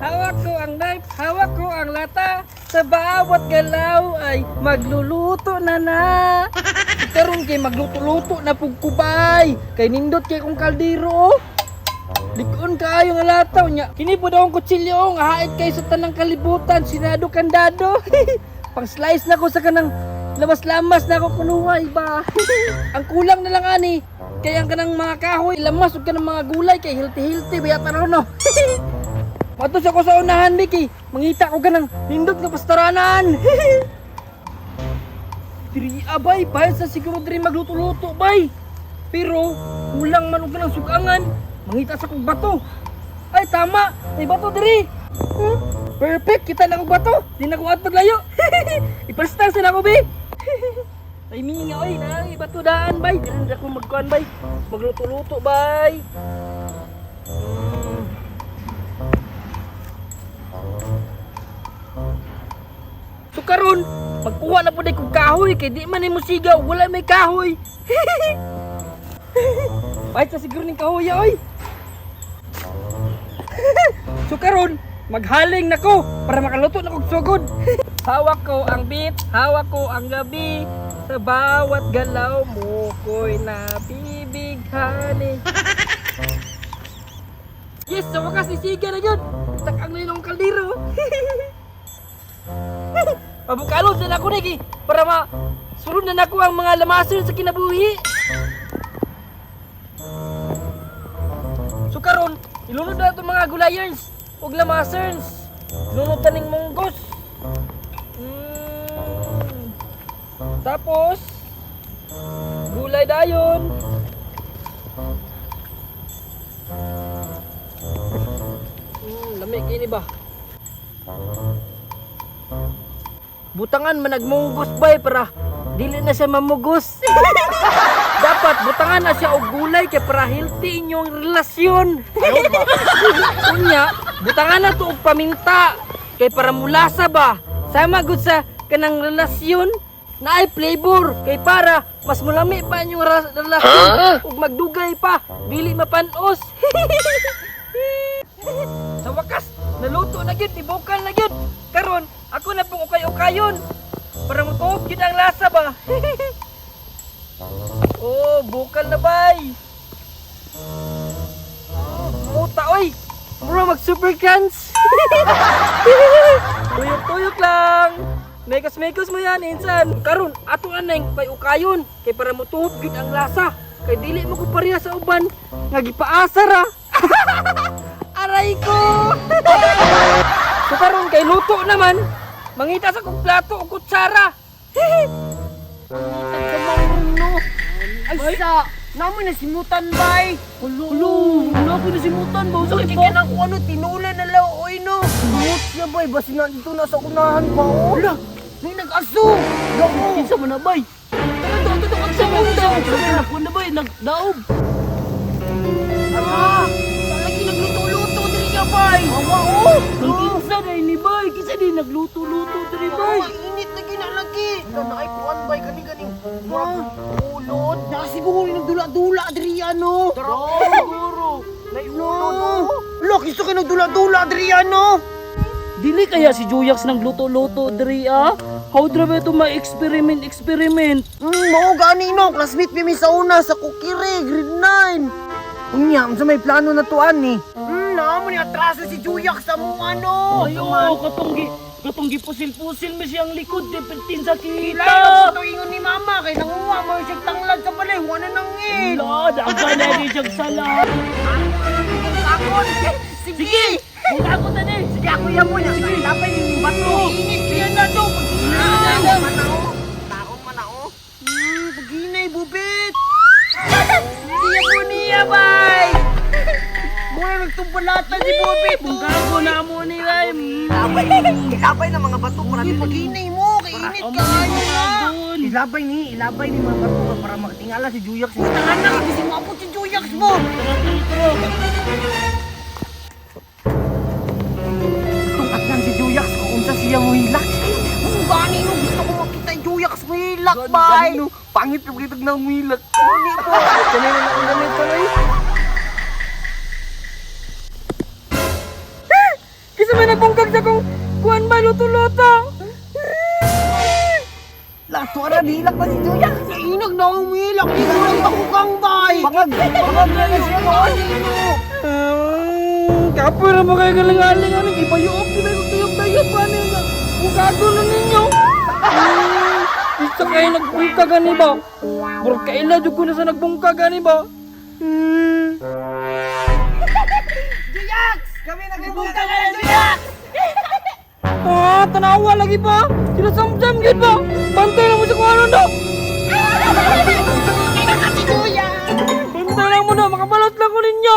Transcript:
Hawak ko ang knife, hawak ko ang lata. Sa bawat galaw ay magluluto na. Karon kay magluto-luto na pugkubay. Kay nindot kay kong kaldero. Likon kaayo nga lataw nya. Kini po daw ang kutsilyo nga hait kay sa tanang kalibutan. Sinado kandado. Pang slice na ko sa kanang lamas-lamas na ako kunuhay ba. Ang kulang na lang ani. Kaya ang kanang mga kahoy lamas ug kanang mga gulay kay healthy baya taron no. Matos ako sa unahan, Mickey. Mangita ko ganang nindot nga pastaranan. Diri abay, bayan sa siguro diri magluto-luto, bay. Pero kulang man og ganang sugangan. Mangita sa kong bato. Ay tama, may bato diri. Perfect, kita na kong bato. Di na ko atog layo. Ipastar sa na ko, be. Ay minga oy, na bato daan, bay. Di na ko magkuan, bay. Magluto-luto, bay. So karon, magkuha na po day kong kahoy kay di man nimo sigaw, wala may kahoy. Pahit sa siguro ning kahoy oy. So karon, maghaling nako para makaluto na kog sugod. Hawak ko ang beat, hawak ko ang gabi. Sa bawat galaw mo ko'y nabibighani. Yes, sa wakas isiga na yun. Tak ang linong kaldero. Mabukalod na ako niki para masulod na ako ang mga lamason sa kinabuhi. So karon, ilunod na itong mga gulayers ug lamasons. Ilunod taning munggos. Tapos gulay dayon. Lamig ini ba? Butangan managmunggos bay para dili na siya mamugos. Dapat butangan na siya og gulay kay para healthy inyong relasyon. Unya, butangan na to og paminta kay para mulasa ba. Sama gud sa kanang relasyon na ay flavor kay para mas mulami pa inyong relasyon ug magdugay pa dili mapanos. Sa wakas, naluto na gyud, ibukal na gyud. Karon, ako na pong ukay-ukayon para matuog gyud ang lasa ba. Oh, bukal na bay. Muta oy. Mura mag super crunch. Tuyok-tuyok lang. Mekos-mekos mo yan insan. Karon, ato aneng ukay-ukayon kay para matuog gyud ang lasa. Kay dili mo ko pareha sa uban nga gipaasar ah. Aray ko! So karon kay luto naman, mangita sa kong plato o kutsara. Ay sa, namoy nasimutan bay. Hulo, namoy nasimutan ba? So chicken ako ano, tinulan na lang oy no. Smooth siya bay, basi na dito na sa unahan pa oh. Wala, may nag-aso. Gamo. kinsa man na bay? Tutok ang sa mundo. Sa po na bay, nagdaob. Lagi nagluto-luto diri niya bay. Awa oh. Ang kinsa na ini bay, kinsa di nagluto-luto diri bay. Init lagi na lagi. Nanay kuan bay kani-kani. Murag ulod. Na siguro nagdula-dula diri ano. Siguro. No. Look, gusto ka nagdula-dula diri ano. Dili kaya si Juyax nang luto-luto diri ah? How drabe ito ma-experiment? Mao gani no, classmate mi sa una sa Kukire, grade 9. Unya, sa may plano na tuan ni. Naamo ni atraso si Juyak sa mo ano. Ayo, katong gipusil-pusil mi siyang likod, depertin sa kita. Kailangan mo tuingon ni mama, kay nanguha mo siya tanglad sa balay, wala nang ngin. Lord, ang gana di siyang sala. Sakon! Sige! Buka ko tani. Sige, ako yan mo. Sige, lapay yung bato. Init kaya na to. Pag-inay. Manao. Taong manao. Pag-inay, bubit. Siya po niya, bay. Muna nagtumpalatan si bubit. Buka ko na mo ni Ray. Ilabay na mga bato para pag-inay mo. Kay init ka nga. Ilabay ni mga bato para makatingala si Juyax. Tangan na, kasi mo abot si Juyax mo. Si Juyax ko unsa siya mo hilak. Gani no gusto ko makita yung Juyax mo hilak bay. Pangit yung kitag na hilak. Gani po. Kanina na ulamit ka na. Kisa may nagbungkag sa kong kuwan ba, luto-luto. Lato ara dilak na si Juya. Inag na umilak. Inag ako kang bay. Bangag na siya ko. Kapoy na mo kayo galing-galing. Ibayuop, di ba yung tuyok-dayot? Paano yun? Bukado na ninyo. Isa kayo nagbungkagan ni ba? Burot kaila, dyan ko na sa nagbungkagan ni ba? Juyak! Kami nagbubungka na ng Juyak! Ah, tanawa lagi ba? Sila samjam gid ba? Bantay lang mo sa kung ano daw. Kaya na si Juyak! Bantay lang mo na, makabalot lang ko ninyo.